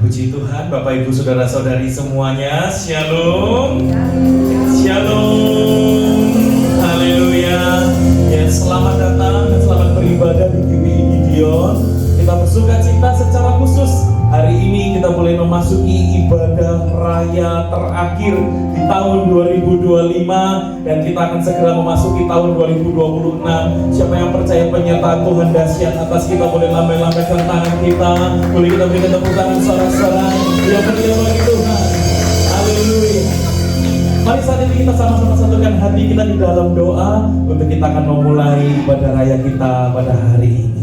Puji Tuhan, Bapak Ibu Saudara-saudari semuanya, Shalom. Shalom. Haleluya. Ya, selamat datang dan selamat beribadah di GBI Gideon. Kita bersuka cita secara khusus. Hari ini kita boleh memasuki ibadah raya terakhir di tahun 2025 dan kita akan segera memasuki tahun 2026. Siapa yang percaya penyertaan Tuhan dahsyat atas kita, boleh lambai-lambaikan tangan kita, boleh kita berikan tepuk tangan sorak-sorai yang meriah bagi Tuhan. Haleluya. Mari saat ini kita sama-sama satukan hati kita di dalam doa untuk kita akan memulai ibadah raya kita pada hari ini.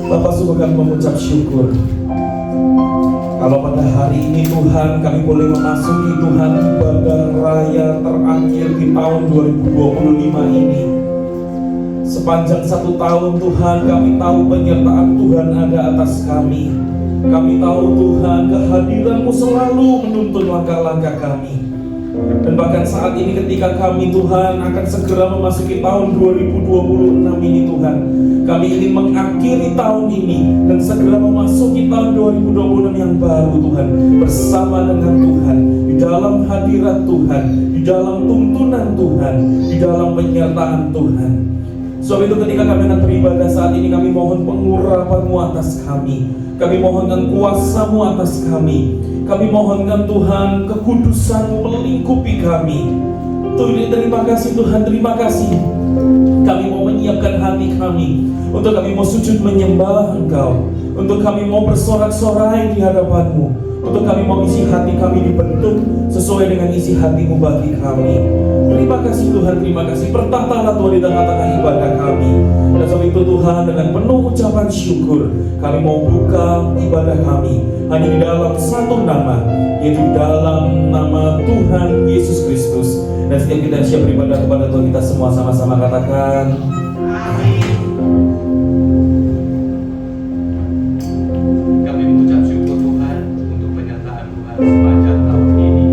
Bapak, sungguh kami mengucap syukur kalau pada hari ini Tuhan kami boleh memasuki Tuhan ibadah raya terakhir di tahun 2025 ini. Sepanjang 1 tahun Tuhan kami tahu penyertaan Tuhan ada atas kami. Kami tahu Tuhan kehadiran-Mu selalu menuntun langkah-langkah kami. Dan bahkan saat ini ketika kami Tuhan akan segera memasuki tahun 2026 ini Tuhan, kami ingin mengakhiri tahun ini dan segera memasuki tahun 2026 yang baru Tuhan, bersama dengan Tuhan, di dalam hadirat Tuhan, di dalam tuntunan Tuhan, di dalam penyertaan Tuhan. Sebab itu ketika kami akan beribadah saat ini, kami mohon pengurapan-Mu atas kami. Kami mohonkan kuasa-Mu atas kami. Kami mohonkan Tuhan kekudusan-Mu melingkupi kami. Terima kasih Tuhan, terima kasih. Kami mau menyiapkan hati kami untuk kami mau sujud menyembah Engkau, untuk kami mau bersorak-sorai di hadapan-Mu, untuk kami mau isi hati kami dibentuk sesuai dengan isi hati-Mu bagi kami. Terima kasih Tuhan, terima kasih. Bertahtalah Tuhan di tengah-tengah ibadah kami. Dan sebab itu Tuhan, dengan penuh ucapan syukur, kami mau buka ibadah kami hanya di dalam satu nama, yaitu di dalam nama Tuhan Yesus Kristus. Dan setiap kita siap beribadah kepada Tuhan, kita semua sama-sama katakan amin. Kami mengucap syukur Tuhan untuk penyertaan Tuhan sepanjang tahun ini.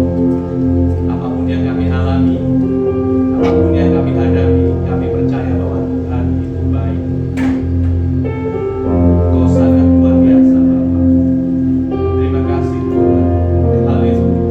Apapun yang kami alami, apapun yang kami hadapi, kami percaya bahwa Tuhan itu baik. Kau sangat luar biasa Bapa. Terima kasih Tuhan. Haleluya.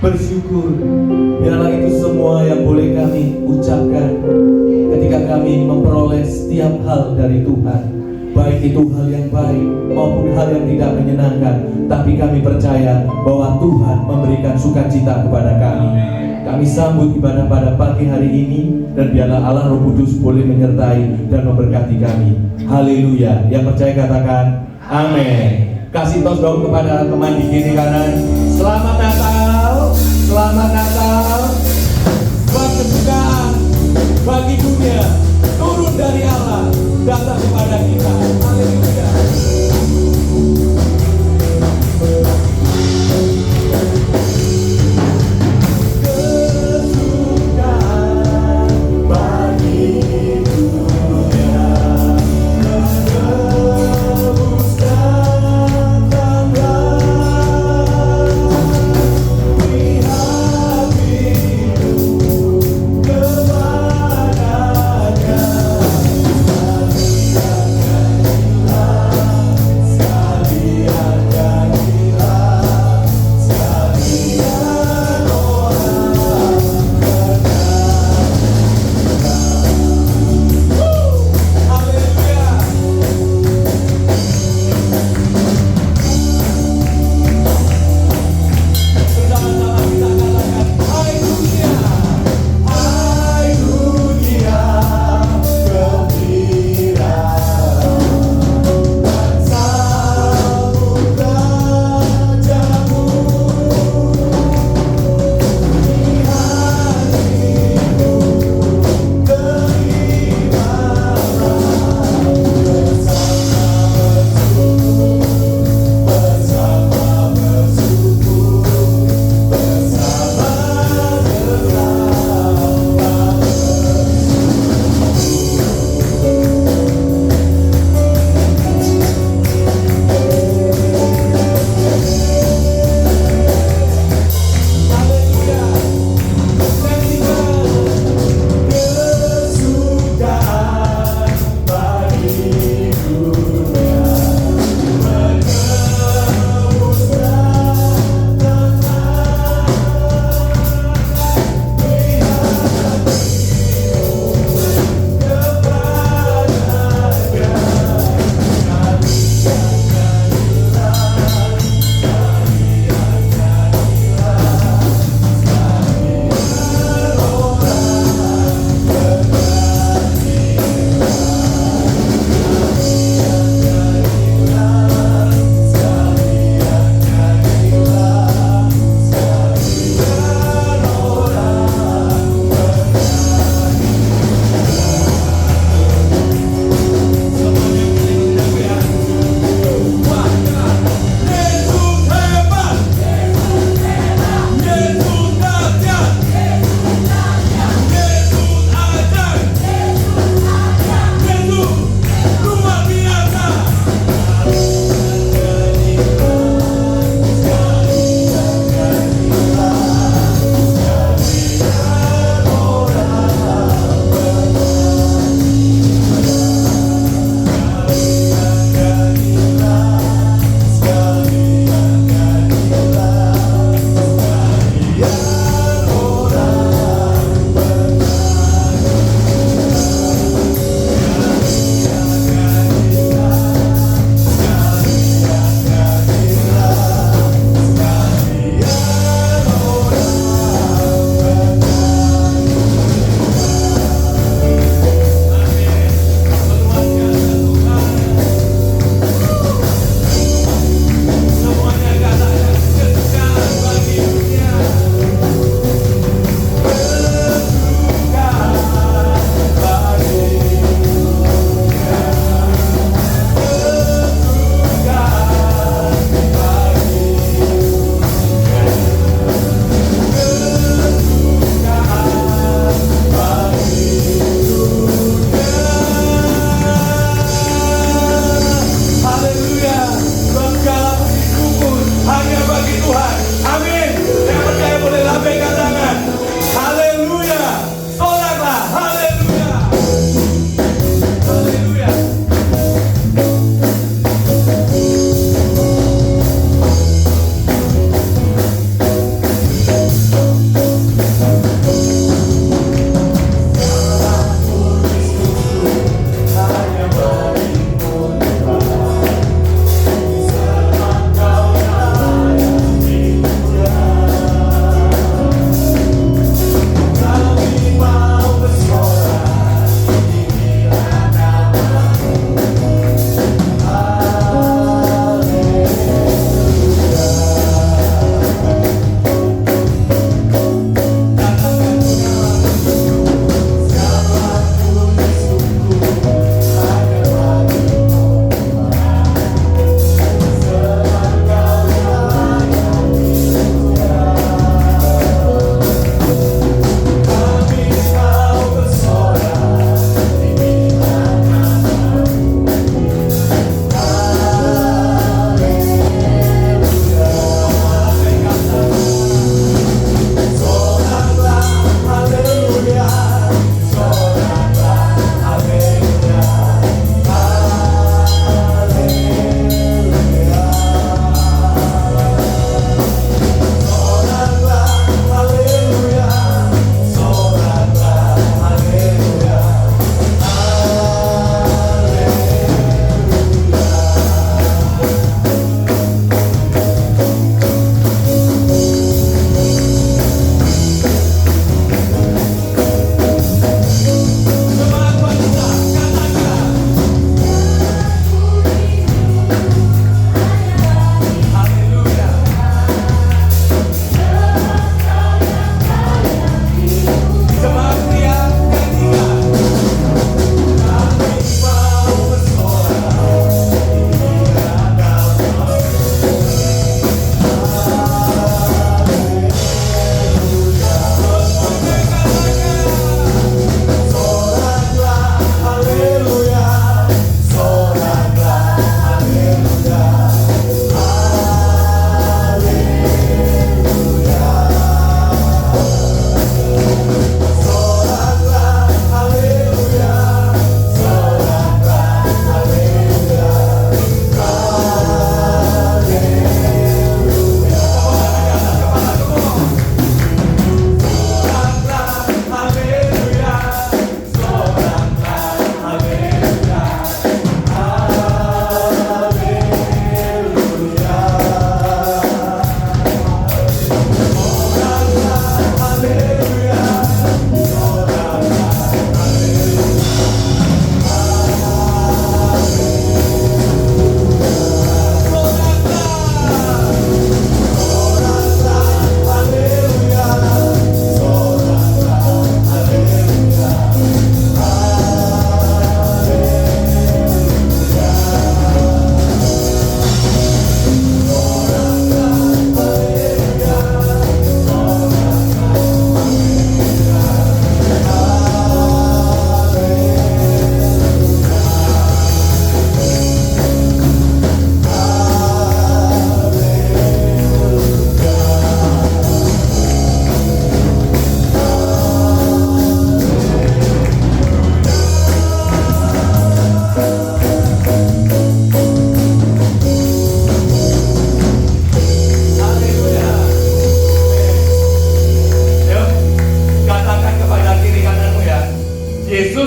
bersyukur. Biarlah itu semua yang boleh kami ucapkan ketika kami memperoleh setiap hal dari Tuhan, baik itu hal yang baik maupun hal yang tidak menyenangkan, tapi kami percaya bahwa Tuhan memberikan sukacita kepada kami. Kami sambut ibadah pada pagi hari ini, dan biarlah Allah Roh Kudus boleh menyertai dan memberkati kami. Haleluya. Yang percaya katakan amin. Kasih tos dong kepada teman di kiri kanan. Selamat Natal, selamat Natal. Sebab kesukaan bagi dunia turun dari Allah datang kepada kita. Haleluya. Kepadanya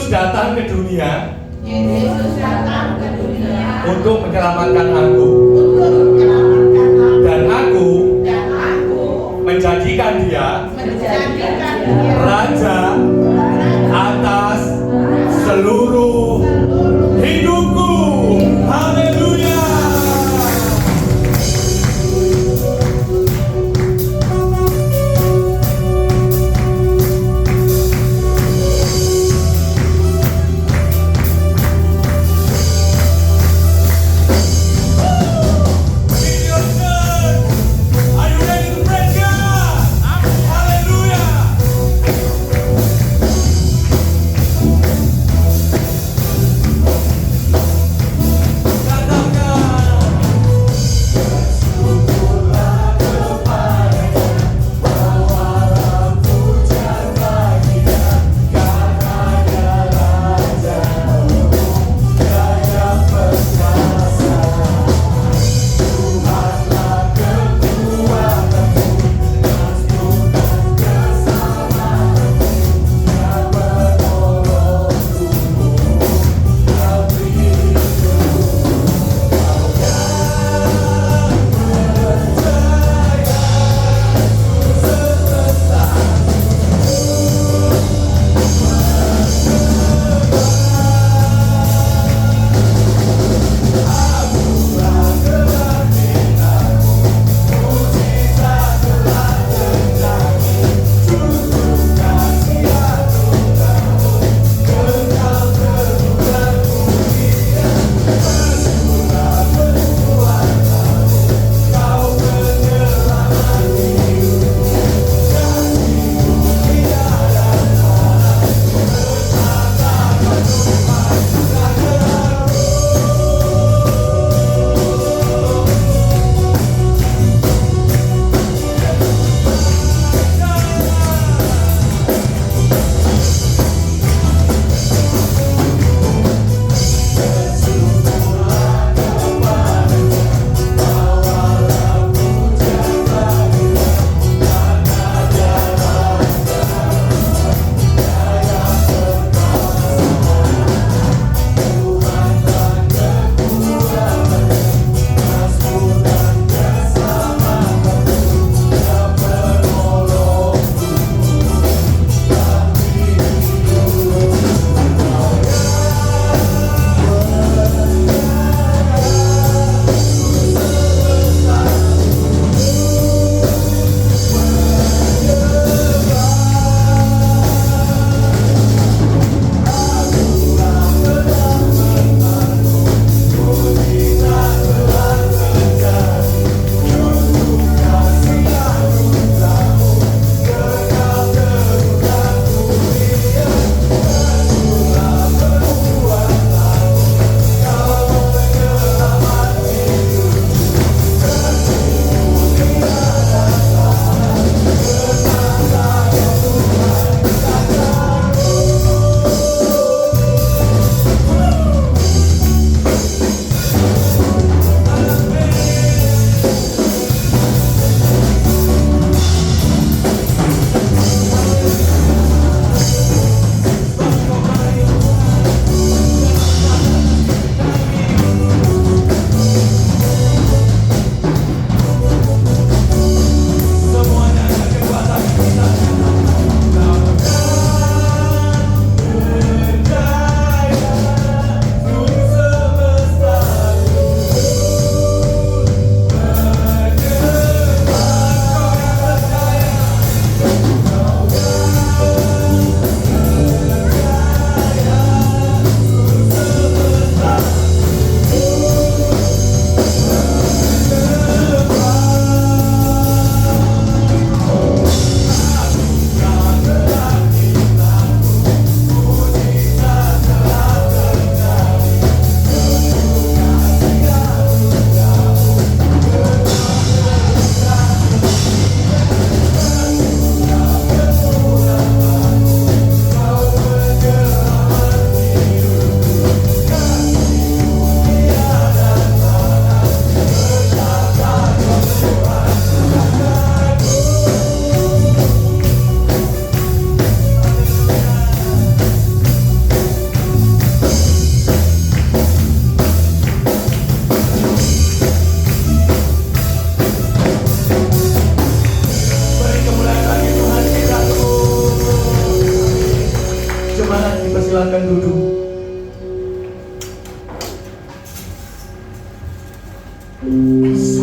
Yesus datang ke dunia Yesus datang ke dunia untuk menyelamatkan aku, untuk menyelamatkan aku, dan aku dan aku menjadikan dia menjadikan dia raja atas seluruh hidupku. Haleluya. Are you ready to praise God? Hallelujah.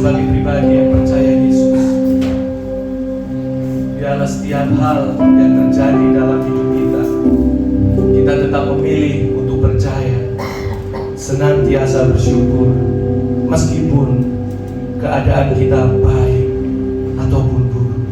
sebagai pribadi yang percaya Yesus, biarlah setiap hal yang terjadi dalam hidup kita tetap memilih untuk percaya, senantiasa bersyukur, meskipun keadaan kita baik ataupun buruk.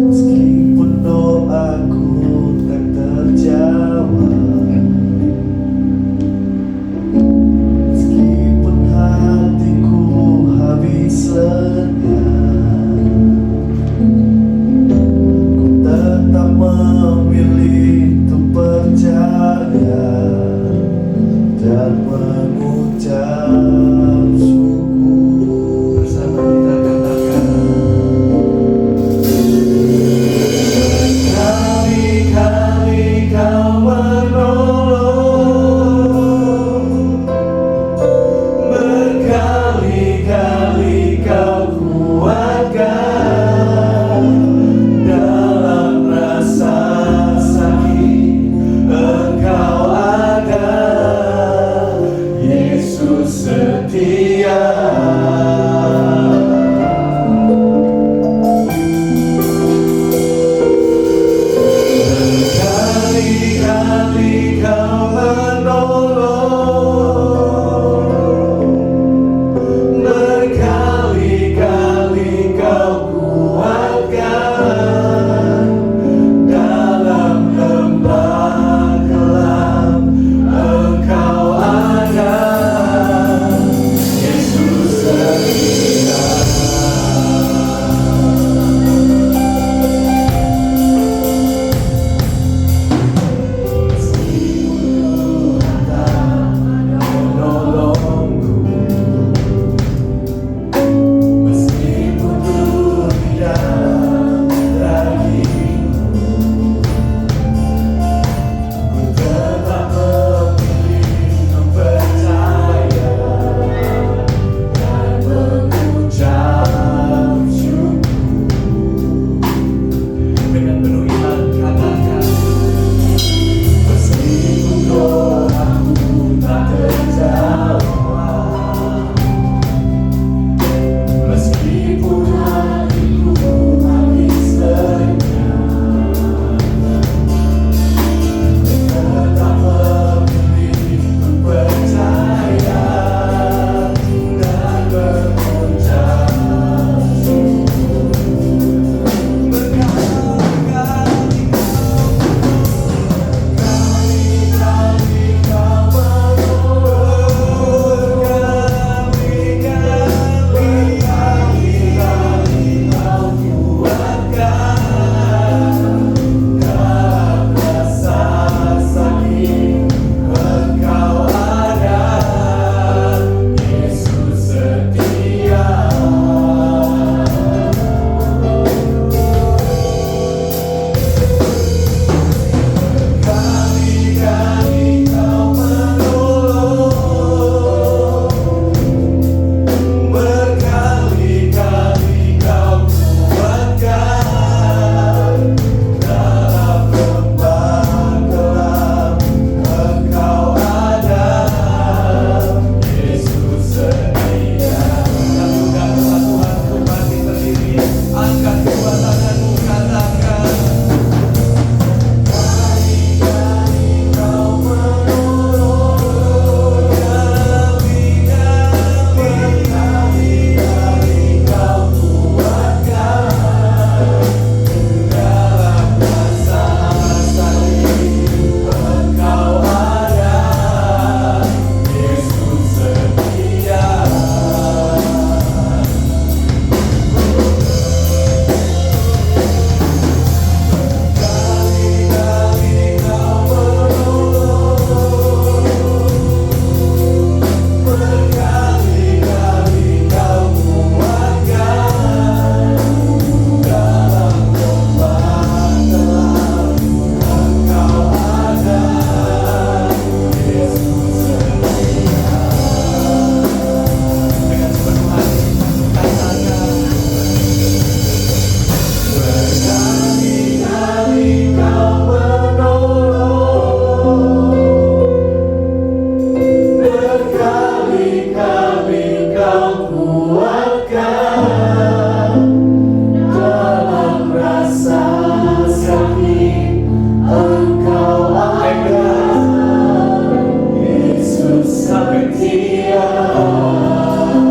Meskipun doaku tak terjawab, meskipun hatiku habis lenyap, ku tetap memilih untuk percaya dan mengucap setia.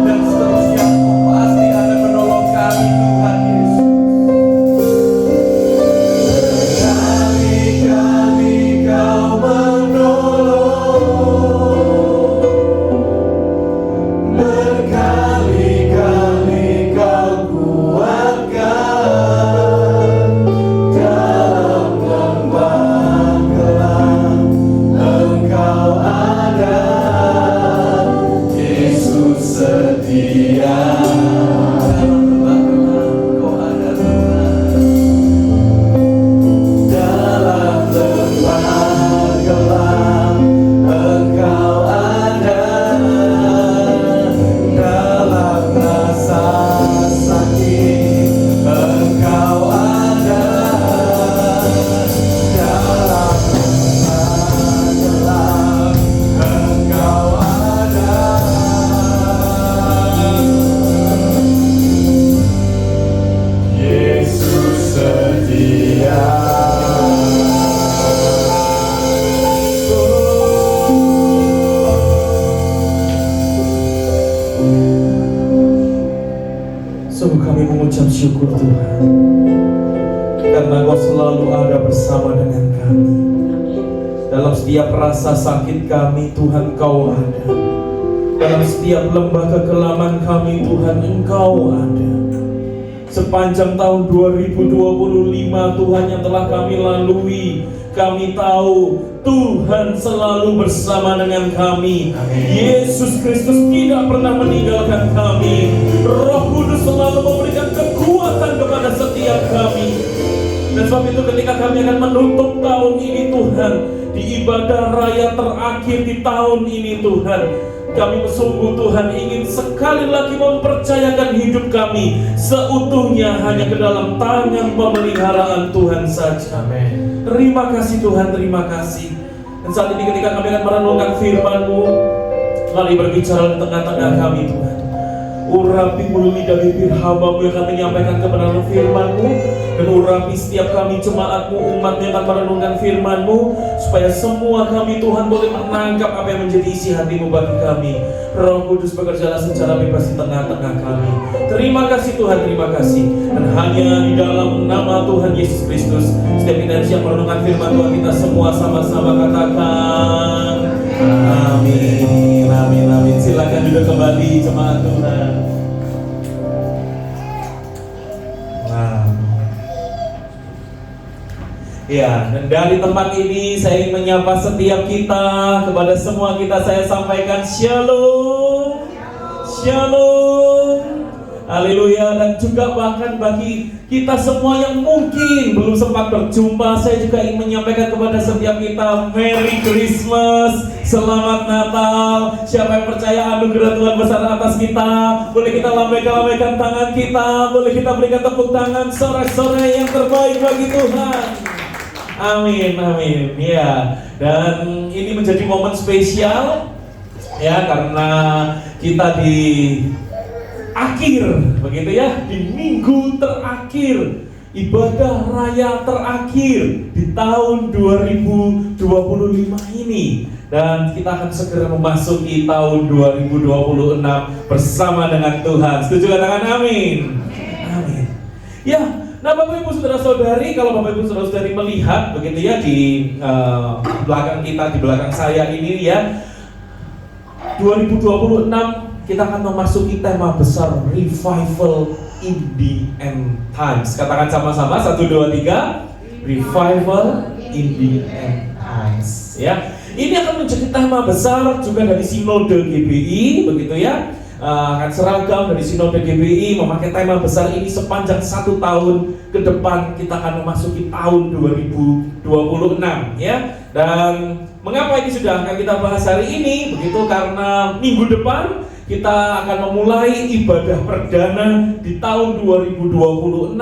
Dan seterusnya Engkau pasti akan menolong kami Tuhan Yesus. Berkali-kali Kau menolong, berkali-kali Kau kuatkan. Dalam lembah gelap Engkau ada, Yesus setia. Dalam lembah gelap Engkau ada. Dalam rasa sakit Engkau ada. Dalam lembah gelap Engkau ada. Yesus setia. Sungguh kami mengucap syukur Tuhan, karena Kau selalu ada bersama dengan kami. Dalam setiap rasa sakit kami Tuhan Kau ada. Dalam setiap lembah kekelaman kami Tuhan Engkau ada. Sepanjang tahun 2025 Tuhan yang telah kami lalui, kami tahu Tuhan selalu bersama dengan kami. Yesus Kristus tidak pernah meninggalkan kami. Roh Kudus selalu memberikan kekuatan kepada setiap kami. Dan sebab itu ketika kami akan menutup tahun ini Tuhan, di ibadah raya terakhir di tahun ini Tuhan, kami sungguh Tuhan ingin sekali lagi mempercayakan hidup kami seutuhnya hanya ke dalam tangan pemeliharaan Tuhan saja. Amin. Terima kasih Tuhan, terima kasih. Dan saat ini ketika kami akan merenungkan firman-Mu, mari berbicara di tengah-tengah kami Tuhan. Urapi mulut lidah bibir hamba-Mu yang akan menyampaikan kebenaran firman-Mu, dan urapi setiap kami jemaat-Mu, umat yang akan merenungkan firman-Mu, supaya semua kami Tuhan boleh menangkap apa yang menjadi isi hati-Mu bagi kami. Roh Kudus bekerjalah secara bebas di tengah-tengah kami. Terima kasih Tuhan, terima kasih. Dan hanya di dalam nama Tuhan Yesus Kristus, setiap kita yang siap merenungkan firman Tuhan, kita semua sama-sama katakan amin, amin, amin. Silakan duduk kembali jemaat Tuhan. Ya, dan dari tempat ini saya ingin menyapa setiap kita, kepada semua kita saya sampaikan Shalom, Shalom, Haleluya. Dan juga bahkan bagi kita semua yang mungkin belum sempat berjumpa, saya juga ingin menyampaikan kepada setiap kita Merry Christmas, Selamat Natal. Siapa yang percaya anugerah Tuhan besar atas kita, boleh kita lambaikan tangan kita, boleh kita berikan tepuk tangan sorak-sorai yang terbaik bagi Tuhan. Amin, amin. Ya, dan ini menjadi momen spesial ya, karena kita di akhir begitu ya, di minggu terakhir ibadah raya terakhir di tahun 2025 ini, dan kita akan segera memasuki tahun 2026 bersama dengan Tuhan. Setuju katakan amin. Amin. Ya. Nah, Bapak Ibu Saudara-saudari, kalau Bapak Ibu Saudara-saudari melihat begitu ya di belakang kita, di belakang saya ini ya, 2026 kita akan memasuki tema besar Revival in the End Times. Katakan sama-sama, 1, 2, 3, Revival in the End Times ya. Ini akan menjadi tema besar juga dari Sinode GBI begitu ya. Akan seragam dari Sinode GBI memakai tema besar ini sepanjang 1 tahun ke depan. Kita akan memasuki tahun 2026 ya. Dan mengapa ini sudah akan kita bahas hari ini begitu, karena minggu depan kita akan memulai ibadah perdana di tahun 2026.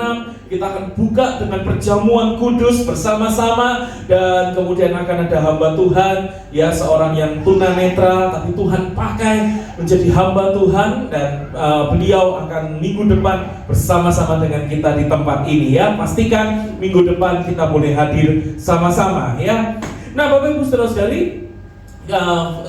Kita akan buka dengan perjamuan kudus bersama-sama, dan kemudian akan ada hamba Tuhan ya, seorang yang tunanetra tapi Tuhan pakai menjadi hamba Tuhan, dan beliau akan minggu depan bersama-sama dengan kita di tempat ini ya. Pastikan minggu depan kita boleh hadir sama-sama ya. Nah, Bapak Ibu Saudara-saudari,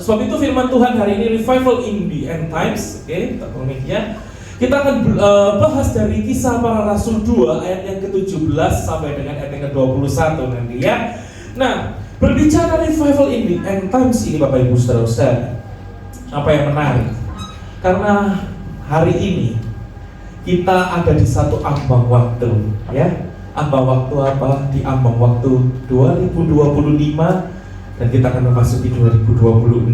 Sebab itu firman Tuhan hari ini revival in the end times. Oke, tak komiknya. Kita akan bahas dari Kisah Para Rasul 2 ayat yang ke-17 sampai dengan ayat yang ke-21 nanti ya. Nah, berbicara revival in the end times ini Bapak Ibu Saudara-saudara, apa yang menarik? Karena hari ini kita ada di satu ambang waktu ya. Ambang waktu apa? Di ambang waktu 2025 dan kita akan memasuki 2026.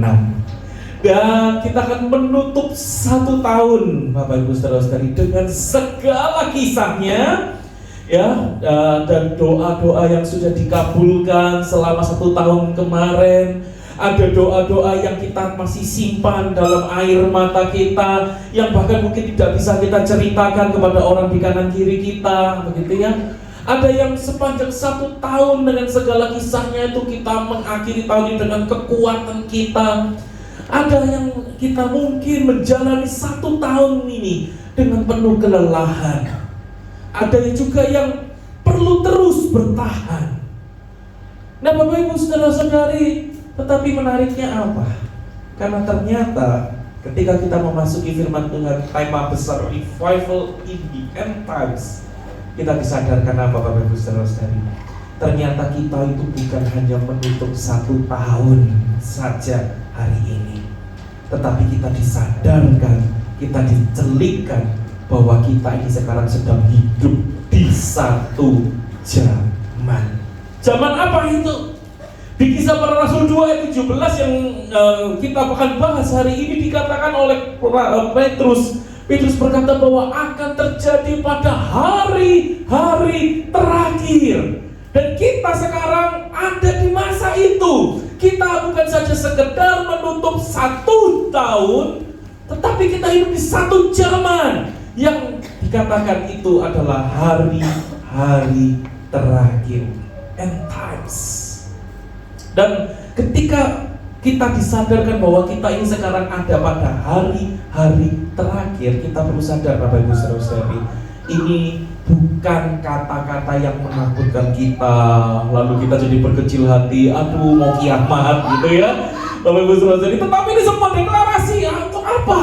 Dan kita akan menutup 1 tahun Bapak Ibu Saudara-saudari dengan segala kisahnya ya, dan doa-doa yang sudah dikabulkan selama 1 tahun kemarin. Ada doa-doa yang kita masih simpan dalam air mata kita, yang bahkan mungkin tidak bisa kita ceritakan kepada orang di kanan kiri kita, begitu ya. Ada yang sepanjang 1 tahun dengan segala kisahnya itu kita mengakhiri tahun ini dengan kekuatan kita. Ada yang kita mungkin menjalani 1 tahun ini dengan penuh kelelahan. Ada yang juga yang perlu terus bertahan. Nah Bapak Ibu Saudara-saudari, tetapi menariknya apa? Karena ternyata ketika kita memasuki firman Tuhan, tema besar revival in the end times, kita disadarkan apa Bapak Ibu Saudara-saudari? Ternyata kita itu bukan hanya menutup 1 tahun saja hari ini, tetapi kita disadarkan, kita dicelikkan bahwa kita ini sekarang sedang hidup di satu zaman. Zaman apa itu? Di Kisah Para Rasul 2 ayat 17 yang kita akan bahas hari ini dikatakan oleh Petrus. Petrus berkata bahwa akan terjadi pada hari-hari terakhir. Dan kita sekarang ada di masa itu. Kita bukan saja sekedar menutup 1 tahun, tetapi kita hidup di satu zaman yang dikatakan itu adalah hari-hari terakhir, end times. Dan ketika kita disadarkan bahwa kita ini sekarang ada pada hari-hari terakhir, kita perlu sadar Bapak Ibu Saudara-saudari, ini bukan kata-kata yang menakutkan kita, lalu kita jadi berkecil hati, aduh mau kiamat gitu ya Bapak Ibu Saudara-saudari. Tetapi ini semua deklarasi untuk apa?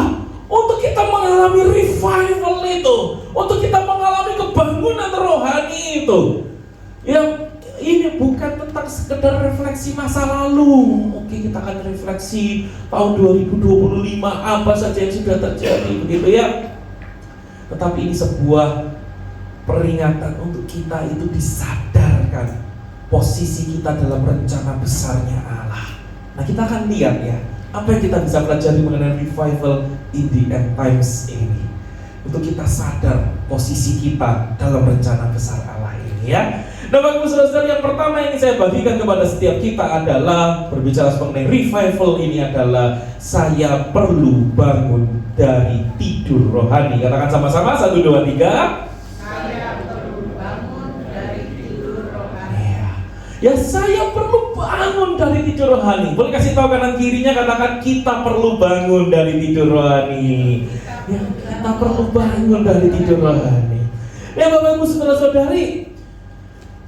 Untuk kita mengalami revival itu, untuk kita mengalami kebangunan rohani itu. Yang ini bukan tentang sekedar refleksi masa lalu. Oke, kita akan refleksi tahun 2025 apa saja yang sudah terjadi begitu ya. Tetapi ini sebuah peringatan untuk kita itu disadarkan posisi kita dalam rencana besarnya Allah. Nah, kita akan lihat ya, apa yang kita bisa pelajari mengenai revival in the end times ini, untuk kita sadar posisi kita dalam rencana besar Allah ini ya. Nah Bapak Ibu Saudara, yang pertama yang saya bagikan kepada setiap kita adalah berbicara mengenai revival ini adalah saya perlu bangun dari tidur rohani. Katakan sama-sama, 1, 2, 3. Saya perlu bangun dari tidur rohani. Ya saya perlu bangun dari tidur rohani. Boleh kasih tahu kanan kirinya, katakan kita perlu bangun dari tidur rohani. Ya, kita perlu bangun dari tidur rohani. Ya Bapak Ibu Saudara-saudari,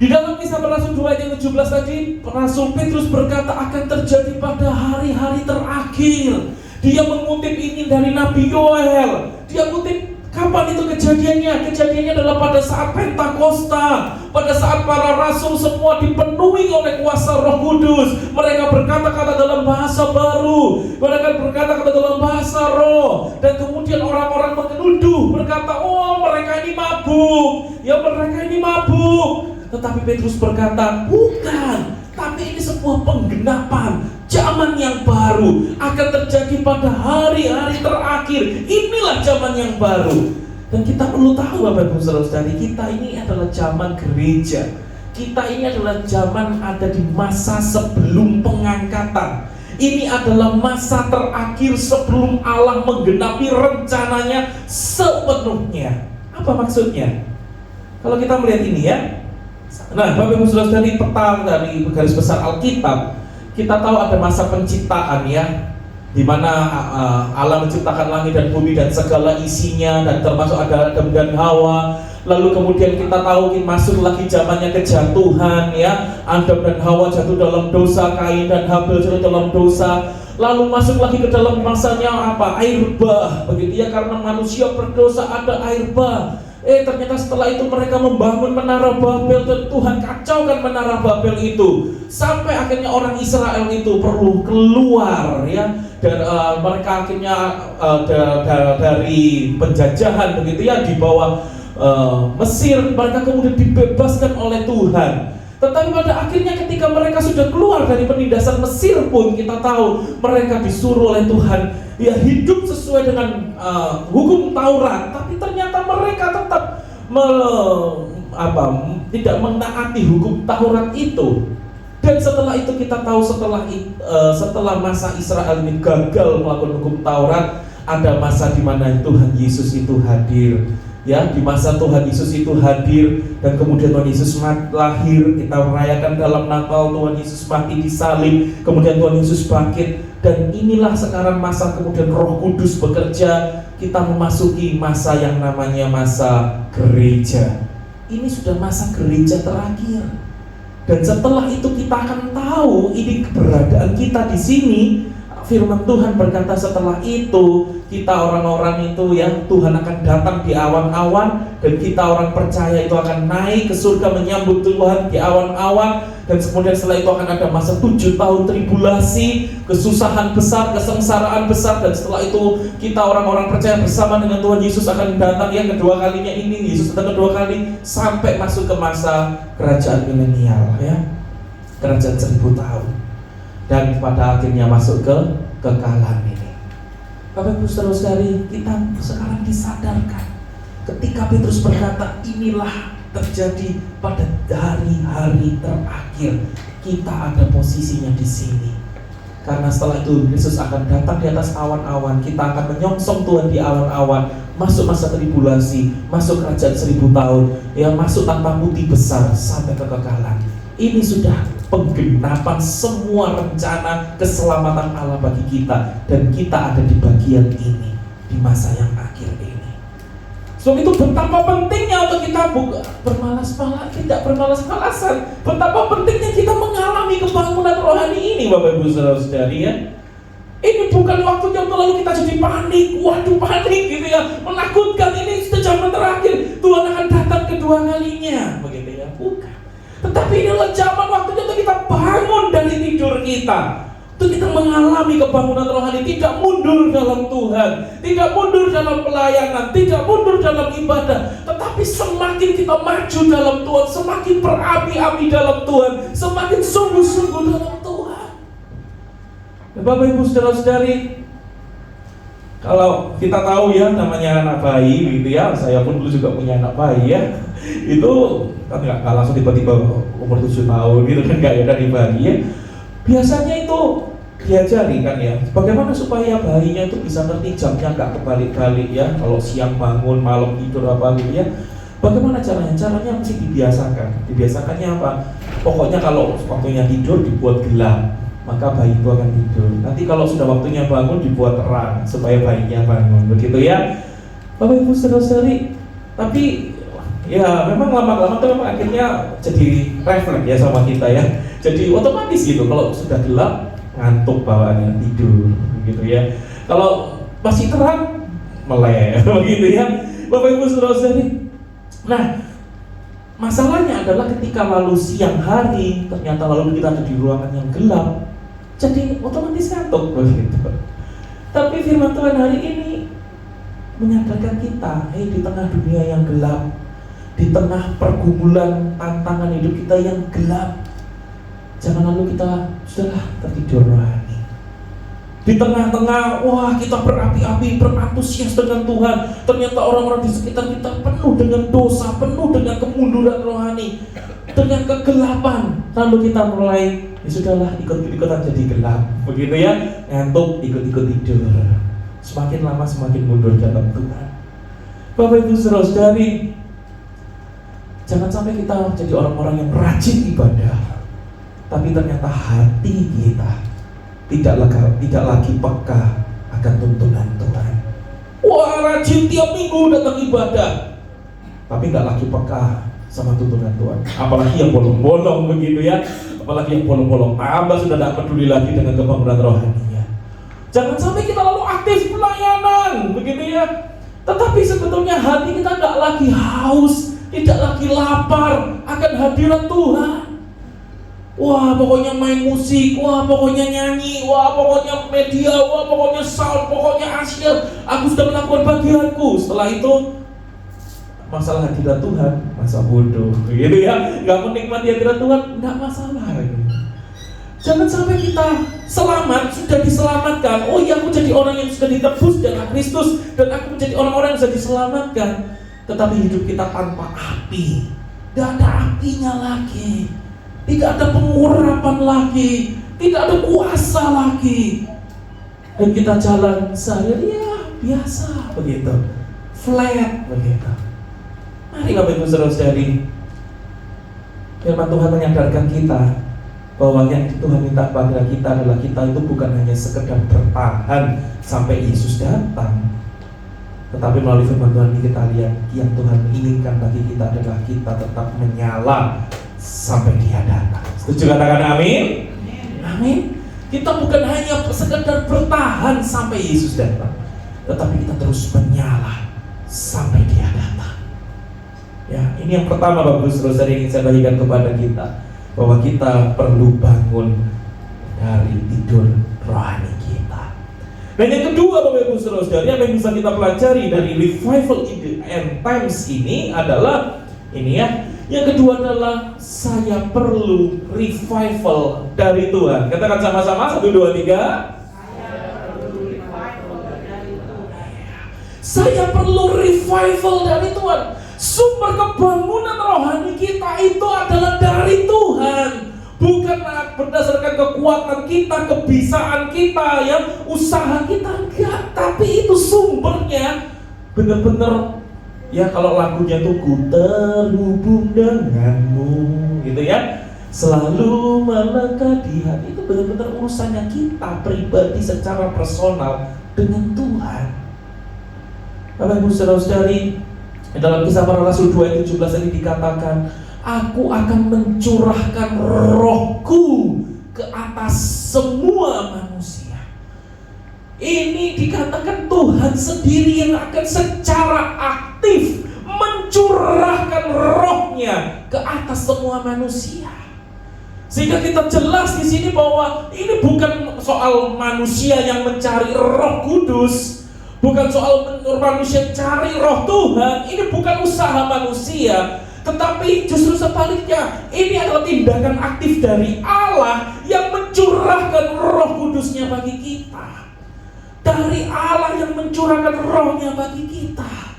di dalam Kisah Para Rasul 2 ayat 17 tadi, Rasul Petrus berkata akan terjadi pada hari-hari terakhir. Dia mengutip ini dari Nabi Yoel. Dia kutip kapan itu kejadiannya? Kejadiannya adalah pada saat Pentakosta, pada saat para rasul semua dipenuhi oleh kuasa Roh Kudus. Mereka berkata-kata dalam bahasa baru, mereka berkata-kata dalam bahasa roh, dan kemudian orang-orang menuduh, berkata, oh mereka ini mabuk, ya mereka ini mabuk. Tetapi Petrus berkata, bukan, tapi ini sebuah penggenapan zaman yang baru akan terjadi pada hari-hari terakhir. Inilah zaman yang baru. Dan kita perlu tahu Bapak Ibu Saudara-saudari, kita ini adalah zaman gereja. Kita ini adalah zaman ada di masa sebelum pengangkatan. Ini adalah masa terakhir sebelum Allah menggenapi rencananya sepenuhnya. Apa maksudnya? Kalau kita melihat ini ya, nah Bapak Ibu Saudara-saudari, peta dari garis besar Alkitab, kita tahu ada masa penciptaan ya, di mana Allah menciptakan langit dan bumi dan segala isinya, dan termasuk ada Adam dan Hawa. Lalu kemudian kita tahu masuk lagi zamannya kejatuhan ya. Adam dan Hawa jatuh dalam dosa, Kain dan Habel jatuh dalam dosa. Lalu masuk lagi ke dalam masanya apa? Air bah, begitu ya, karena manusia berdosa ada air bah. Ternyata setelah itu mereka membangun menara Babel dan Tuhan kacaukan menara Babel itu sampai akhirnya orang Israel itu perlu keluar ya, dan mereka akhirnya dari penjajahan begitu ya di bawah Mesir, mereka kemudian dibebaskan oleh Tuhan. Tetapi pada akhirnya ketika mereka sudah keluar dari penindasan Mesir pun kita tahu mereka disuruh oleh Tuhan ya hidup sesuai dengan hukum Taurat, tapi ternyata mereka tetap tidak menaati hukum Taurat itu. Dan setelah itu kita tahu setelah masa Israel ini gagal melakukan hukum Taurat, ada masa di mana Tuhan Yesus itu hadir. Ya, di masa Tuhan Yesus itu hadir dan kemudian Tuhan Yesus lahir, kita merayakan dalam Natal Tuhan Yesus mati disalib, kemudian Tuhan Yesus bangkit, dan inilah sekarang masa kemudian Roh Kudus bekerja, kita memasuki masa yang namanya masa gereja. Ini sudah masa gereja terakhir. Dan setelah itu kita akan tahu ini keberadaan kita di sini. Firman Tuhan berkata setelah itu kita orang-orang itu yang Tuhan akan datang di awan-awan, dan kita orang percaya itu akan naik ke surga menyambut Tuhan di awan-awan. Dan kemudian setelah itu akan ada masa 7 tahun tribulasi, kesusahan besar, kesengsaraan besar, dan setelah itu kita orang-orang percaya bersama dengan Tuhan Yesus akan datang yang kedua kalinya. Ini Yesus datang kedua kali sampai masuk ke masa kerajaan milenial ya, kerajaan 1000 tahun, dan pada akhirnya masuk ke kekalahan ini. Bapak Ibu saudara-saudari, kita sekarang disadarkan ketika Petrus berkata inilah terjadi pada hari-hari terakhir, kita ada posisinya di sini. Karena setelah itu Yesus akan datang di atas awan-awan, kita akan menyongsong Tuhan di awan-awan, masuk masa tribulasi, masuk kerajaan 1000 tahun, ya, masuk tanpa putih besar sampai kekekalan. Ini sudah penggenapan semua rencana keselamatan Allah bagi kita, dan kita ada di bagian ini di masa yang akhir ini. Sebab itu betapa pentingnya untuk kita tidak bermalas-malasan. Betapa pentingnya kita mengalami kebangunan rohani ini, Bapak Ibu saudara-saudari ya. Ini bukan waktunya untuk lalu kita jadi panik, waduh panik gitu ya, menakutkan, ini sudah zaman terakhir, Tuhan akan datang kedua kalinya, begitu ya, bukan. Tetapi inilah zaman waktunya untuk kita bangun dari tidur kita, untuk kita mengalami kebangunan rohani, tidak mundur dalam Tuhan, tidak mundur dalam pelayanan, tidak mundur dalam ibadah, tetapi semakin kita maju dalam Tuhan, semakin berapi-api dalam Tuhan, semakin sungguh-sungguh dalam Tuhan. Bapak Ibu saudara-saudari, kalau kita tahu ya namanya anak bayi gitu ya, saya pun dulu juga punya anak bayi ya, itu kan nggak langsung tiba-tiba umur 7 tahun gitu kan, nggak ya dari bayi ya. Biasanya itu diajari kan ya, bagaimana supaya bayinya itu bisa ngerti jamnya nggak kebalik-balik ya, kalau siang bangun, malam tidur apa gitu ya. Bagaimana caranya? Caranya mesti dibiasakan. Dibiasakannya apa? Pokoknya kalau waktunya tidur dibuat gelap, maka bayi itu akan tidur. Nanti kalau sudah waktunya bangun dibuat terang supaya bayinya bangun, begitu ya Bapak Ibu saudara-saudari. Tapi ya memang lama-lama itu memang akhirnya jadi refleks ya sama kita ya. Jadi otomatis gitu, kalau sudah gelap ngantuk bawaannya, tidur gitu ya. Kalau masih terang melek begitu ya Bapak Ibu saudara-saudari. Nah, masalahnya adalah ketika lalu siang hari ternyata lalu kita ada di ruangan yang gelap, jadi otomatis ngantuk begitu. Tapi firman Tuhan hari ini menyadarkan kita, di tengah dunia yang gelap, di tengah pergumulan tantangan hidup kita yang gelap, jangan lalu kita sudahlah tertidur rohani. Di tengah-tengah, wah kita berapi-api, berantusias dengan Tuhan, ternyata orang-orang di sekitar kita penuh dengan dosa, penuh dengan kemunduran rohani, dengan kegelapan. Lalu kita mulai, ya sudahlah ikut-ikutan jadi gelap, begitu ya, ngantuk, ikut-ikut tidur. Semakin lama semakin mundur dalam Tuhan. Bapak Ibu saudara-saudari, jangan sampai kita jadi orang-orang yang rajin ibadah, tapi ternyata hati kita tidak lagi peka akan tuntunan Tuhan. Wah, rajin tiap minggu datang ibadah, tapi nggak lagi peka sama tuntunan Tuhan. Apalagi yang bolong-bolong begitu ya, apalagi yang bolong-bolong tambah sudah tidak peduli lagi dengan kebangunan rohaninya. Jangan sampai kita lalu aktif pelayanan begitu ya, tetapi sebetulnya hati kita tidak lagi haus, tidak lagi lapar akan hadirat Tuhan. Wah pokoknya main musik, wah pokoknya nyanyi, wah pokoknya media, wah pokoknya sound, pokoknya asyik. Aku sudah melakukan bagianku. Setelah itu masalah hadirat Tuhan, masa bodoh gitu ya, nggak menikmati hadirat Tuhan, nggak masalah. Jangan sampai kita selamat, sudah diselamatkan. Oh iya, aku jadi orang yang sudah ditebus dengan Kristus, dan aku menjadi orang-orang yang sudah diselamatkan. Tetapi hidup kita tanpa api, tidak ada apinya lagi, tidak ada pengurapan lagi, tidak ada kuasa lagi, dan kita jalan sehari ya biasa begitu, flat begitu. Mari Bapak Ibu Saudara-saudari, firman Tuhan menyadarkan kita bahwa yang Tuhan minta pada kita adalah kita itu bukan hanya sekedar bertahan sampai Yesus datang, tetapi melalui firman Tuhan ini kita lihat yang Tuhan inginkan bagi kita adalah kita tetap menyala sampai Dia datang. Setuju katakan amin? Amin. Kita bukan hanya sekedar bertahan sampai Yesus datang, tetapi kita terus menyala sampai Dia datang. Ya, ini yang pertama Bapak Ibu Saudara ingin saya bagikan kepada kita, bahwa kita perlu bangun dari tidur rohani kita. Dan yang kedua Bapak Ibu Saudara, yang bisa kita pelajari dari revival in the end times ini adalah ini ya. Yang kedua adalah saya perlu revival dari Tuhan. Katakan sama-sama 1, 2, 3. Saya perlu revival dari Tuhan. Sumber kebangunan rohani kita itu adalah dari Tuhan, bukan berdasarkan kekuatan kita, kebisaan kita, ya, usaha kita, enggak. Tapi itu sumbernya benar-benar, ya kalau lagunya tuh ku terhubung denganmu, gitu ya, selalu melekat di hati. Itu benar-benar urusannya kita pribadi secara personal dengan Tuhan. Bapak Ibu Saudara-saudari, dalam Kisah Para Rasul 2 ayat 17 ini dikatakan, aku akan mencurahkan rohku ke atas semua manusia. Ini dikatakan Tuhan sendiri yang akan secara aktif mencurahkan rohnya ke atas semua manusia. Sehingga kita jelas di sini bahwa ini bukan soal manusia yang mencari Roh Kudus, bukan soal manusia cari roh Tuhan. Ini bukan usaha manusia, tetapi justru sebaliknya, ini adalah tindakan aktif dari Allah yang mencurahkan Roh Kudusnya bagi kita. Dari Allah yang mencurahkan rohnya bagi kita.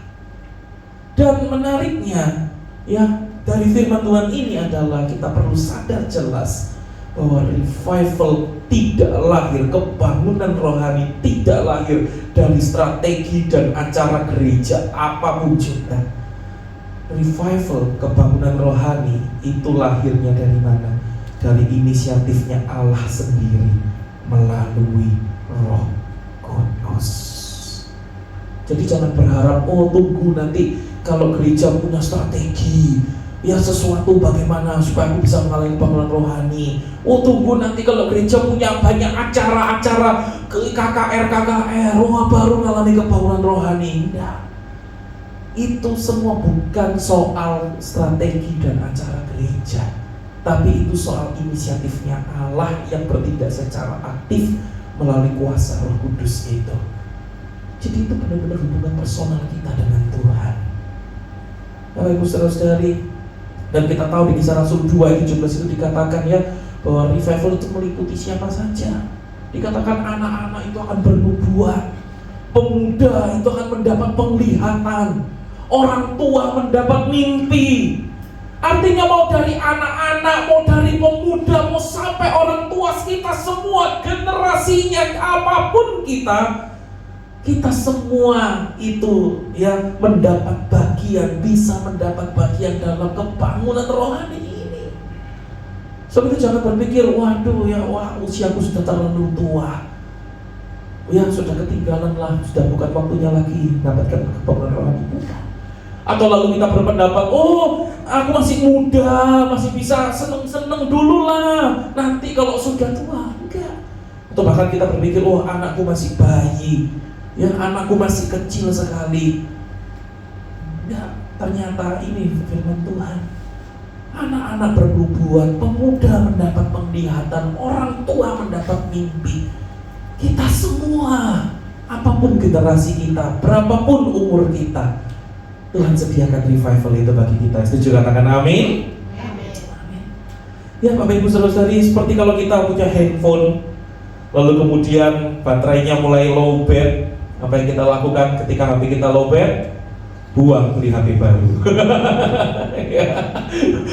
Dan menariknya, ya, dari firman Tuhan ini adalah kita perlu sadar jelas bahwa revival tidak lahir, kebangunan rohani tidak lahir dari strategi dan acara gereja apapun juga. Revival, kebangunan rohani itu lahirnya dari mana? Dari inisiatifnya Allah sendiri melalui Roh Kudus. Jadi jangan berharap, oh tunggu nanti kalau gereja punya strategi, ya sesuatu bagaimana supaya aku bisa mengalami kebangunan rohani. Oh tunggu nanti kalau gereja punya banyak acara-acara ke KKR, wah baru mengalami kebangunan rohani. Enggak. Itu semua bukan soal strategi dan acara gereja, tapi itu soal inisiatifnya Allah yang bertindak secara aktif melalui kuasa Roh Kudus itu. Jadi itu benar-benar hubungan personal kita dengan Tuhan. Bapak Ibu Saudara-saudari, dan kita tahu di Kisah Rasul 2 ayat 17 itu dikatakan ya, bahwa revival itu meliputi siapa saja. Dikatakan anak-anak itu akan bernubuat, pemuda itu akan mendapat penglihatan, orang tua mendapat mimpi. Artinya mau dari anak-anak, mau dari pemuda, mau sampai orang tua, kita semua generasinya apapun kita semua itu ya mendapat bagian, bisa mendapat bagian dalam kebangunan rohani ini. Sebab itu jangan berpikir, waduh ya, usiaku sudah terlalu tua, ya sudah ketinggalan lah, sudah bukan waktunya lagi mendapatkan kebangunan rohani. Bukan. Atau lalu kita berpendapat, oh aku masih muda, masih bisa seneng-seneng dulu lah, nanti kalau sudah tua. Enggak. Atau bahkan kita berpikir, oh anakku masih bayi, ya anakku masih kecil sekali. Enggak, ternyata ini firman Tuhan. Anak-anak bernubuat, pemuda mendapat penglihatan, orang tua mendapat mimpi. Kita semua, apapun generasi kita, berapapun umur kita, Tuhan sediakan revival itu bagi kita. Setuju, katakan amin. Amin. Ya Bapak Ibu Saudara-saudari, seperti kalau kita punya handphone, lalu kemudian baterainya mulai low bat, apa yang kita lakukan ketika HP kita low bat? Buang, beli HP baru.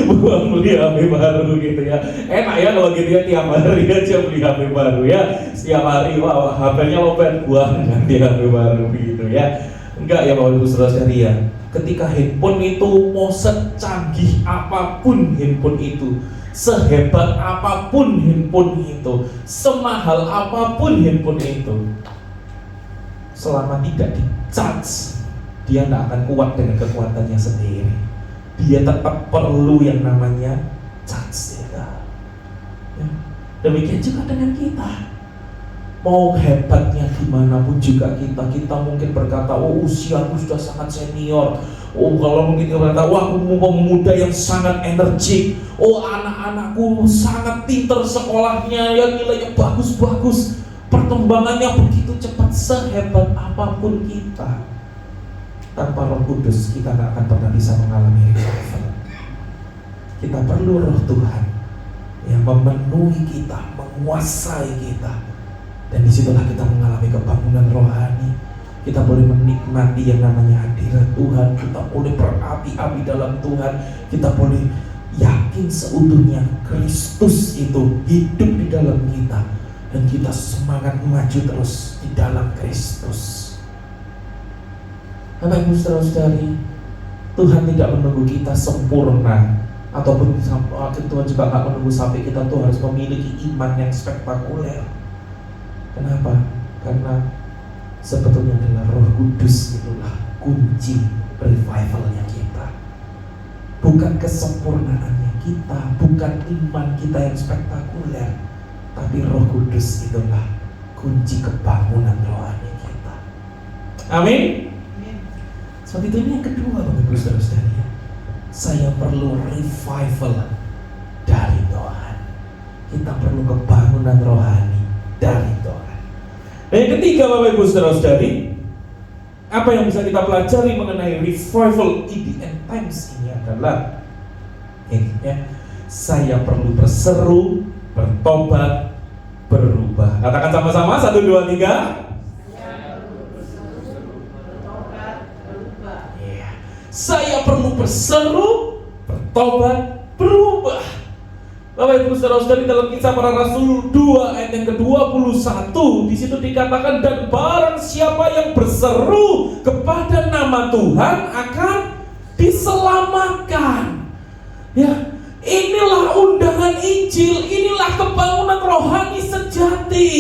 Buang, beli HP baru gitu ya. Enak ya kalau gitu ya, tiap hari aja beli HP baru ya. Setiap hari, wah HP-nya low bat, buang, ganti HP baru gitu ya. Enggak ya Bapak Ibu Saudara-saudari ya. Ketika handphone itu mau secanggih apapun handphone itu, sehebat apapun handphone itu, semahal apapun handphone itu, selama tidak di-charge, dia tidak akan kuat dengan kekuatannya sendiri. Dia tetap perlu yang namanya charge ya. Demikian juga dengan kita. Mau hebatnya gimana pun juga kita mungkin berkata, oh usiaku sudah sangat senior. Oh kalau mungkin kita berkata, wah aku pemuda yang sangat energik. Oh anak-anakku sangat pinter sekolahnya, ya nilainya bagus-bagus, perkembangannya begitu cepat. Sehebat apapun kita, tanpa Roh Kudus kita gak akan pernah bisa mengalami revival. Kita perlu Roh Tuhan yang memenuhi kita, menguasai kita. Dan disitulah kita mengalami kebangunan rohani. Kita boleh menikmati yang namanya hadirat Tuhan. Kita boleh berapi-api dalam Tuhan. Kita boleh yakin seutuhnya Kristus itu hidup di dalam kita. Dan kita semangat maju terus di dalam Kristus. Bapak Ibu Saudara-saudari, Tuhan tidak menunggu kita sempurna, ataupun Tuhan juga gak menunggu sampai kita tuh harus memiliki iman yang spektakuler. Kenapa? Karena sebetulnya adalah Roh Kudus itulah kunci revivalnya kita. Bukan kesempurnaannya kita, bukan iman kita yang spektakuler, tapi Roh Kudus itulah kunci kebangunan rohani kita. Amin. Sebab itu ini yang kedua Bapak Ibu Saudara-saudari, saya perlu revival dari Tuhan. Kita perlu kebangunan rohani dari Tuhan. Dan yang ketiga Bapak Ibu Saudara-saudari, apa yang bisa kita pelajari mengenai revival in the end times ini adalah saya perlu berseru, bertobat, berubah. Katakan sama-sama, 1, 2, 3. Saya perlu berseru, bertobat, berubah. Bapak Ibu Saudara-saudari, dalam Kisah Para Rasul 2 ayat yang ke-21, di situ dikatakan, dan barang siapa yang berseru kepada nama Tuhan akan diselamatkan. Ya, inilah undangan Injil, inilah kebangunan rohani sejati.